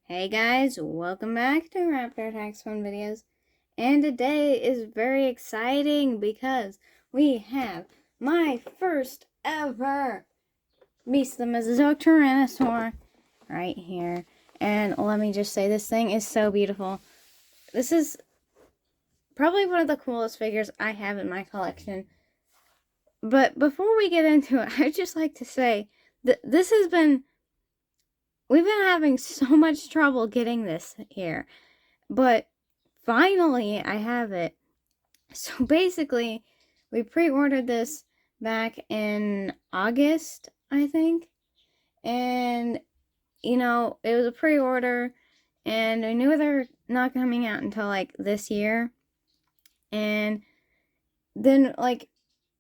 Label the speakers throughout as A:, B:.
A: Hey guys, welcome back to Raptor Attacks Fun Videos. And today is very exciting because we have my first ever Beast the Mesozoic Tyrannosaur right here. And let me just say, this thing is so beautiful. This is probably one of the coolest figures I have in my collection. But before we get into it, I'd just like to say that we've been having so much trouble getting this here. But finally, I have it. So basically, we pre-ordered this back in August, I think. And, you know, it was a pre-order. And we knew they were not coming out until, like, this year. And then, like,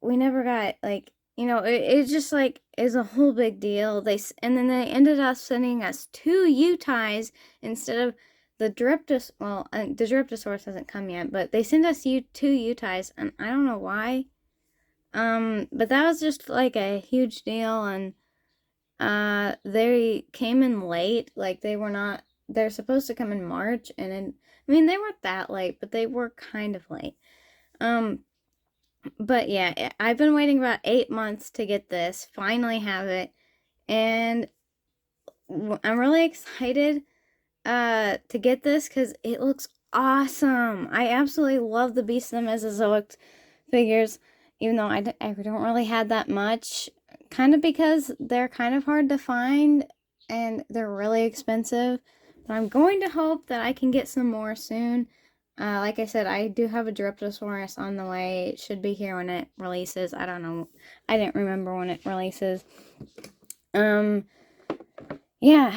A: we never got, like, you know, it just, like, is a whole big deal. And then they ended up sending us 2 Yutais instead of the Dryptosaurus. Well, the Dryptosaurus hasn't come yet, but they sent us 2 Yutais, and I don't know why. But that was just, like, a huge deal, and, they came in late. Like, they're supposed to come in March, and I mean, they weren't that late, but they were kind of late. But yeah, I've been waiting about 8 months to get this. Finally have it. And I'm really excited to get this because it looks awesome. I absolutely love the Beast of the Mesozoic figures, even though I don't really have that much. Kind of because they're kind of hard to find and they're really expensive. But I'm going to hope that I can get some more soon. Like I said, I do have a Dryptosaurus on the way. It should be here when it releases. I don't know. I didn't remember when it releases. Yeah,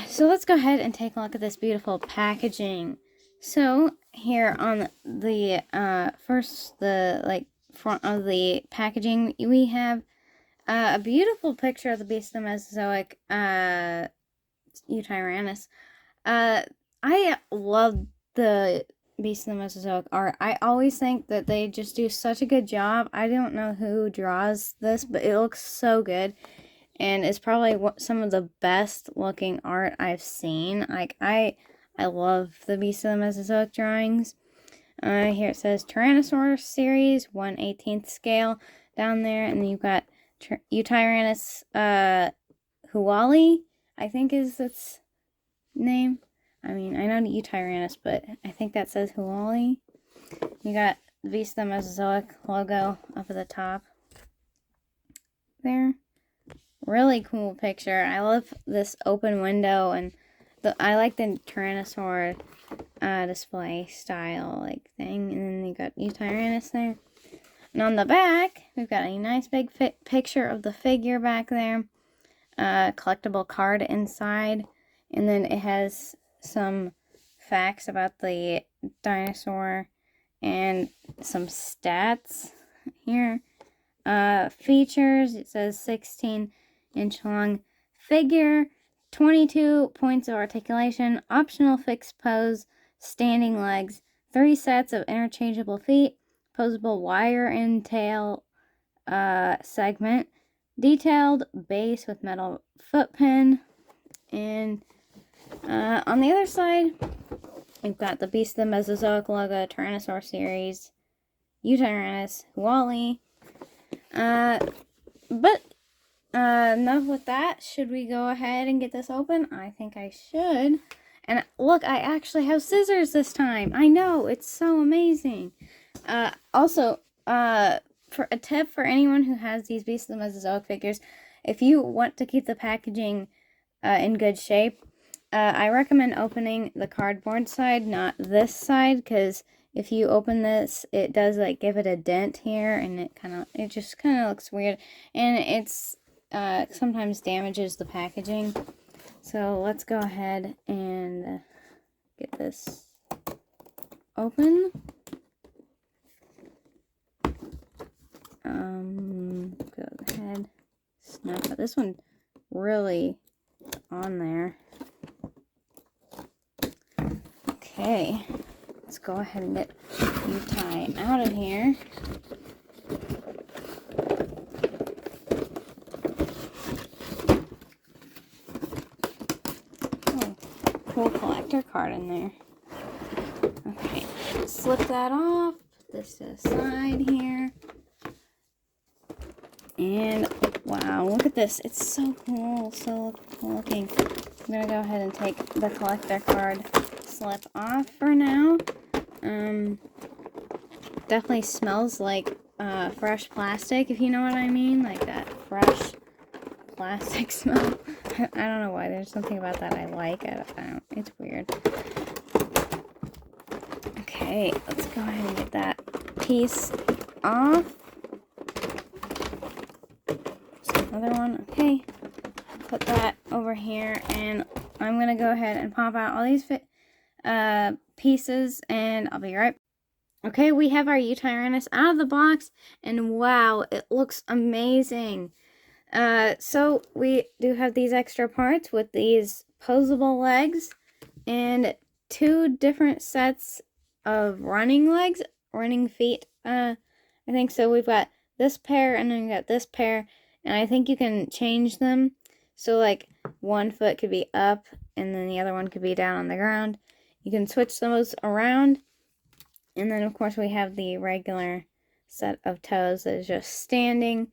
A: so let's go ahead and take a look at this beautiful packaging. So, here on the, front of the packaging, we have a beautiful picture of the Beast of the Mesozoic, Yutyrannus. I love the Beast of the Mesozoic art. I always think that they just do such a good job. I don't know who draws this, but it looks so good. And it's probably some of the best looking art I've seen. Like, I love the Beast of the Mesozoic drawings. Here it says Tyrannosaurus series, 1/18th scale down there. And then you've got Yutyrannus, Huali, I think is its name. I mean, I know Yutyrannus, but I think that says Huali. You got the Beast of the Mesozoic logo up at the top there. Really cool picture. I love this open window, and I like the Tyrannosaur display style like thing. And then you got Yutyrannus there. And on the back, we've got a nice big picture of the figure back there. Collectible card inside. And then it has some facts about the dinosaur and some stats here. Features, it says 16-inch long figure, 22 points of articulation, optional fixed pose, standing legs, 3 sets of interchangeable feet, posable wire and tail segment, detailed base with metal foot pin, and on the other side, we've got the Beast of the Mesozoic logo, Tyrannosaur series, Yutyrannus, Huali. But enough with that. Should we go ahead and get this open? I think I should. And look, I actually have scissors this time. I know, it's so amazing. Also, for a tip for anyone who has these Beast of the Mesozoic figures, if you want to keep the packaging in good shape, I recommend opening the cardboard side, not this side, because if you open this, it does, like, give it a dent here, and it just kind of looks weird, and it's, sometimes damages the packaging. So let's go ahead and get this open. Go ahead, snap it. This one really on there. Okay, let's go ahead and get Yutai out of here. Oh, cool little collector card in there. Okay, slip that off. Put this to the side here. And wow, look at this. It's so cool, so cool looking. I'm gonna go ahead and take the collector card slip off for now. Definitely smells like fresh plastic, if you know what I mean. Like that fresh plastic smell. I don't know why. There's something about that I like. I don't. It's weird. Okay, let's go ahead and get that piece off. Another one. Okay, put that over here, and I'm gonna go ahead and pop out all these pieces, and I'll be right back. Okay, we have our Yutyrannus out of the box, and wow, it looks amazing. So we do have these extra parts with these posable legs and 2 different sets of running legs, running feet. I think so. We've got this pair, and then we got this pair, and I think you can change them. So like one foot could be up, and then the other one could be down on the ground. You can switch those around. And then, of course, we have the regular set of toes that is just standing.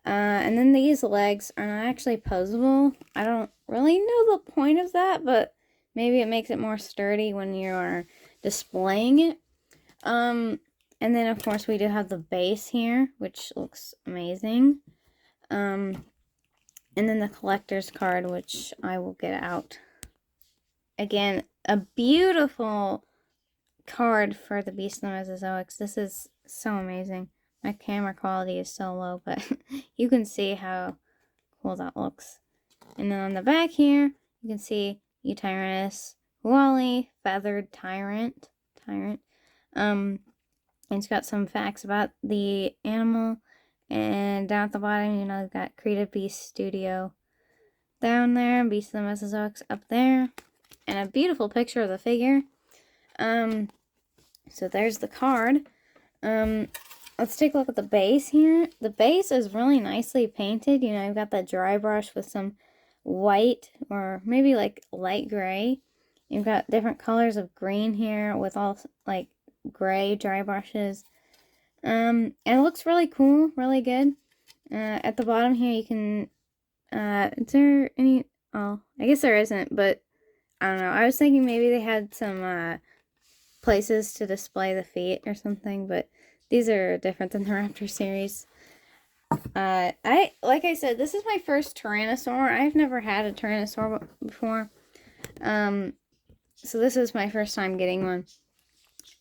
A: And then these legs are not actually posable. I don't really know the point of that, but maybe it makes it more sturdy when you're displaying it. And then, of course, we do have the base here, which looks amazing. And then the collector's card, which I will get out. Again, a beautiful card for the Beast of the Mesozoics. This is so amazing. My camera quality is so low, but you can see how cool that looks. And then on the back here, you can see Yutyrannus, Huali, feathered tyrant. And it's got some facts about the animal. And down at the bottom, you know, we've got Creative Beast Studio down there, Beast of the Mesozoics up there, and a beautiful picture of the figure. So there's the card. Let's take a look at the base here. The base is really nicely painted. You know, you've got that dry brush with some white or maybe like light gray. You've got different colors of green here with all like gray dry brushes. And it looks really cool, really good. At the bottom here you can, is there any, oh, I guess there isn't, but I don't know. I was thinking maybe they had some, places to display the feet or something, but these are different than the Raptor series. Like I said, this is my first Tyrannosaur. I've never had a Tyrannosaur before. So this is my first time getting one.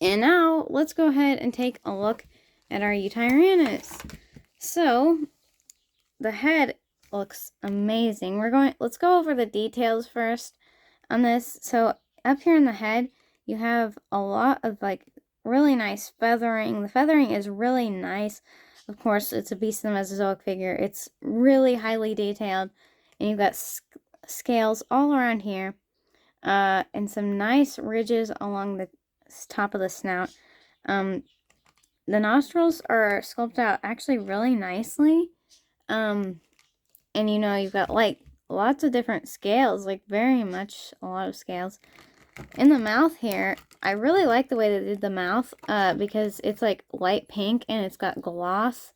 A: And now, let's go ahead and take a look at our Yutyrannus. So, the head looks amazing. Let's go over the details first on this. So, up here in the head, you have a lot of like really nice feathering. The feathering is really nice. Of course, it's a Beast of the Mesozoic figure. It's really highly detailed. And you've got scales all around here. And some nice ridges along the top of the snout. The nostrils are sculpted out actually really nicely. And you know, you've got like lots of different scales, like very much a lot of scales. In the mouth here, I really like the way they did the mouth, because it's like light pink and it's got gloss.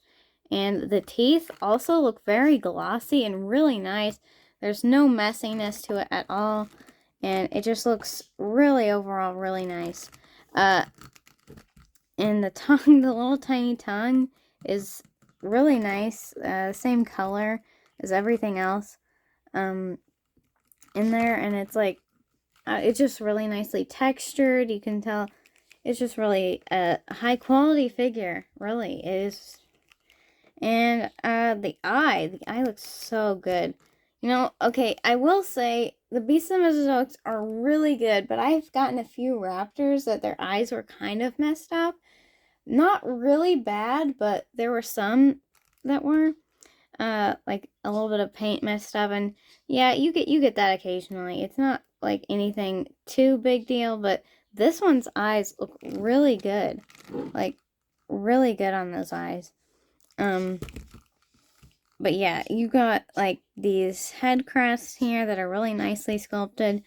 A: And the teeth also look very glossy and really nice. There's no messiness to it at all. And it just looks really overall really nice. And the tongue, the little tiny tongue is really nice. Same color as everything else in there. And it's like, it's just really nicely textured. You can tell it's just really a high quality figure. Really is. And the eye looks so good. You know, okay, I will say the Beasts of the Mesozoics are really good, but I've gotten a few Raptors that their eyes were kind of messed up. Not really bad, but there were some that were like a little bit of paint messed up, and yeah, you get that occasionally. It's not like anything too big deal, but this one's eyes look really good. Like really good on those eyes. But yeah, you got like these head crests here that are really nicely sculpted.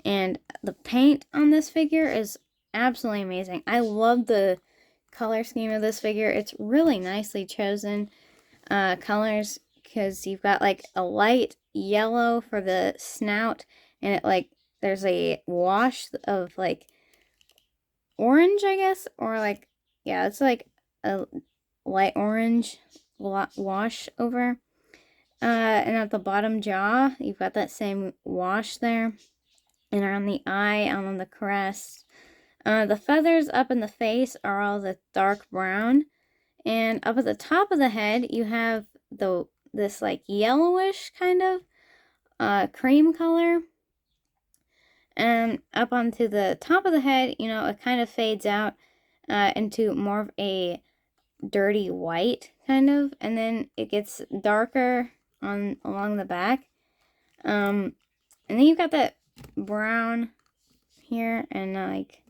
A: And the paint on this figure is absolutely amazing. I love the color scheme of this figure. It's really nicely chosen colors, because you've got like a light yellow for the snout, and it like there's a wash of like orange, I guess, or like, yeah, it's like a light orange wash over. And at the bottom jaw, you've got that same wash there. And around the eye, on the crest. The feathers up in the face are all the dark brown. And up at the top of the head, you have this like yellowish kind of cream color. And up onto the top of the head, you know, it kind of fades out into more of a dirty white kind of, and then it gets darker along the back. And then you've got that brown here, and like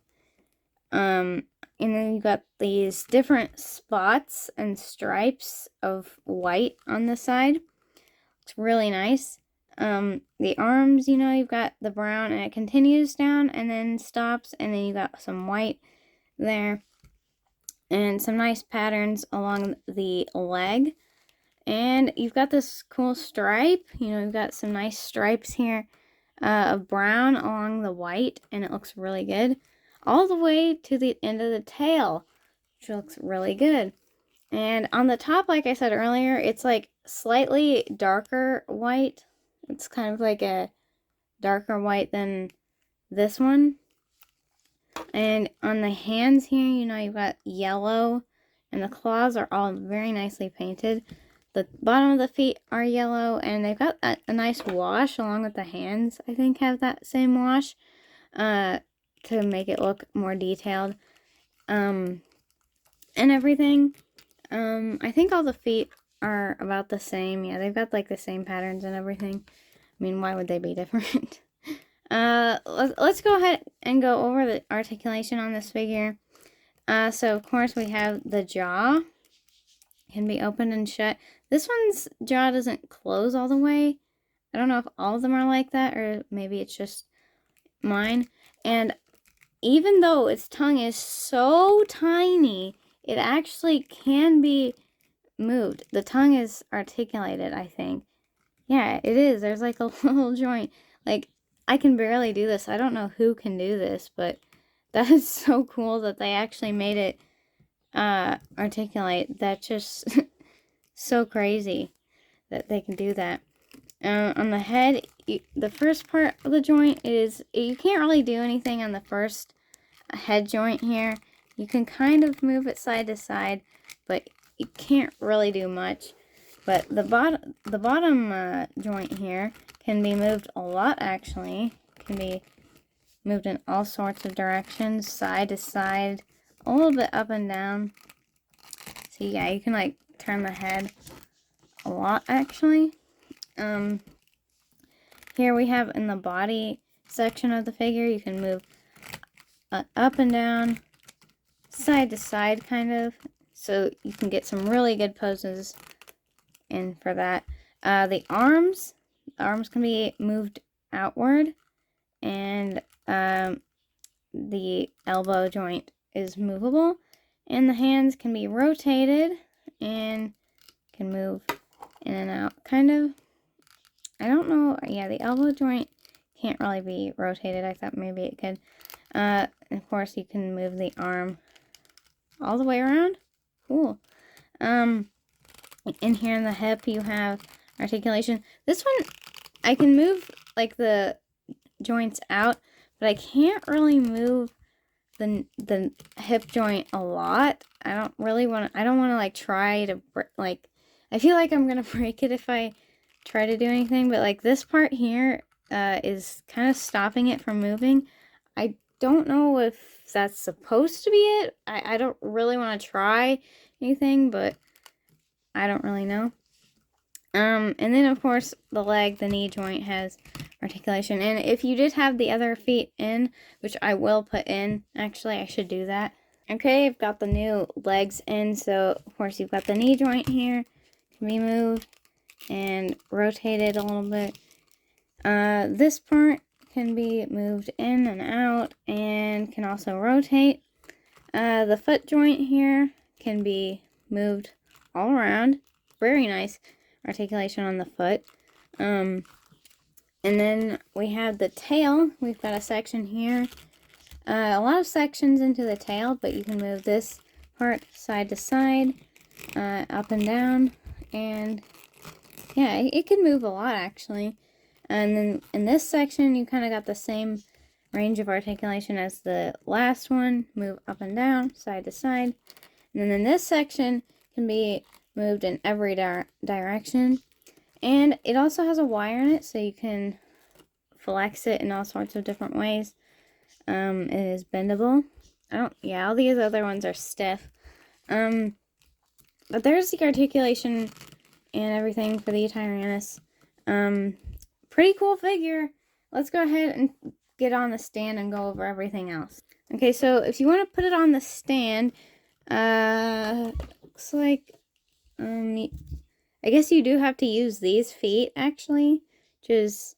A: and then you've got these different spots and stripes of white on the side. It's really nice. The arms, you know, you've got the brown, and it continues down and then stops, and then you got some white there, and some nice patterns along the leg. And you've got this cool stripe, you know, you've got some nice stripes here of brown along the white, and it looks really good. All the way to the end of the tail, which looks really good. And on the top, like I said earlier, it's like slightly darker white. It's kind of like a darker white than this one. And on the hands here, you know, you've got yellow, and the claws are all very nicely painted. The bottom of the feet are yellow, and they've got a nice wash along with the hands. I think have that same wash to make it look more detailed and everything. I think all the feet are about the same. Yeah, they've got like the same patterns and everything. I mean, why would they be different? Let's go ahead and go over the articulation on this figure. So of course we have the jaw. Can be opened and shut. This one's jaw doesn't close all the way. I don't know if all of them are like that, or maybe it's just mine. And even though its tongue is so tiny, it actually can be moved. The tongue is articulated, I think. Yeah, it is. There's like a little joint. Like, I can barely do this. I don't know who can do this, but that is so cool that they actually made it articulate. That's just so crazy that they can do that. On the head, the first part of the joint is, you can't really do anything on the first head joint here. You can kind of move it side to side, but you can't really do much. But the bottom joint here can be moved a lot, actually. Can be moved in all sorts of directions, side to side, a little bit up and down. So yeah, you can like turn the head a lot, actually. Here we have in the body section of the figure, you can move up and down, side to side, kind of. So you can get some really good poses in for that. The arms can be moved outward, and the elbow joint is movable, and the hands can be rotated and can move in and out, kind of. I don't know. Yeah, the elbow joint can't really be rotated. I thought maybe it could. Of course, you can move the arm all the way around. Cool. In here in the hip, you have articulation. This one, I can move like the joints out, but I can't really move the hip joint a lot. I don't want to like try to like, I feel like I'm gonna break it if I try to do anything, but like this part here is kind of stopping it from moving. I don't know if that's supposed to be it. I don't really want to try anything, but I don't really know. And then of course the leg, the knee joint has articulation. And if you did have the other feet in, which I will put in, actually I should do that. Okay, I've got the new legs in, so of course you've got the knee joint here, can be moved and rotated a little bit. This part can be moved in and out and can also rotate. The foot joint here can be moved all around. Very nice articulation on the foot. And then we have the tail. We've got a section here. A lot of sections into the tail, but you can move this part side to side, up and down, and yeah, it can move a lot actually. And then in this section, you kind of got the same range of articulation as the last one. Move up and down, side to side. And then in this section can be moved in every direction. And it also has a wire in it, so you can flex it in all sorts of different ways. It is bendable. All these other ones are stiff. But there's the articulation and everything for the Yutyrannus. Pretty cool figure. Let's go ahead and get on the stand and go over everything else. Okay, so if you want to put it on the stand, looks like, I guess you do have to use these feet, actually, which is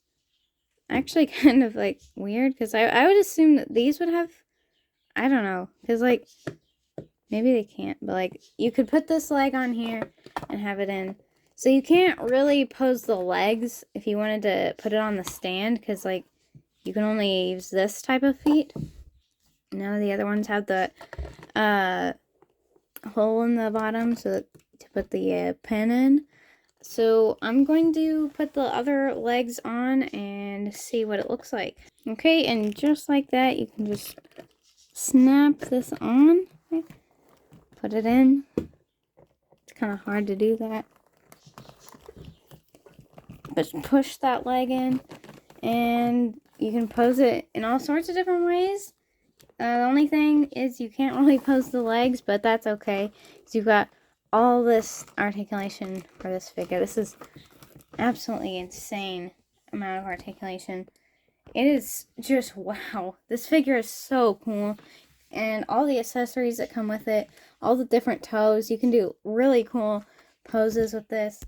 A: actually kind of, like, weird, because I would assume that these would have, I don't know, because, like, maybe they can't, but, like, you could put this leg on here and have it in. So you can't really pose the legs if you wanted to put it on the stand, because, like, you can only use this type of feet. None of the other ones have the hole in the bottom to put the pin in. So I'm going to put the other legs on and see what it looks like. Okay, and just like that, you can just snap this on. Put it in. It's kind of hard to do that. Just push that leg in, and you can pose it in all sorts of different ways. The only thing is you can't really pose the legs, but that's okay, because you've got all this articulation for this figure. This is absolutely insane amount of articulation. It is just wow. This figure is so cool, and all the accessories that come with it, all the different toes. You can do really cool poses with this.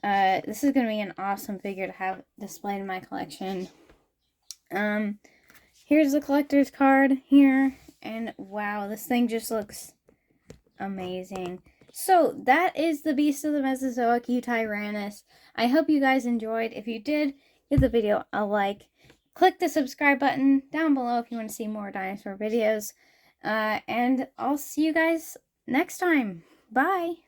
A: This is going to be an awesome figure to have displayed in my collection. Here's the collector's card here, and wow, this thing just looks amazing. So, that is the Beast of the Mesozoic Yutyrannus. I hope you guys enjoyed. If you did, give the video a like. Click the subscribe button down below if you want to see more dinosaur videos. And I'll see you guys next time. Bye!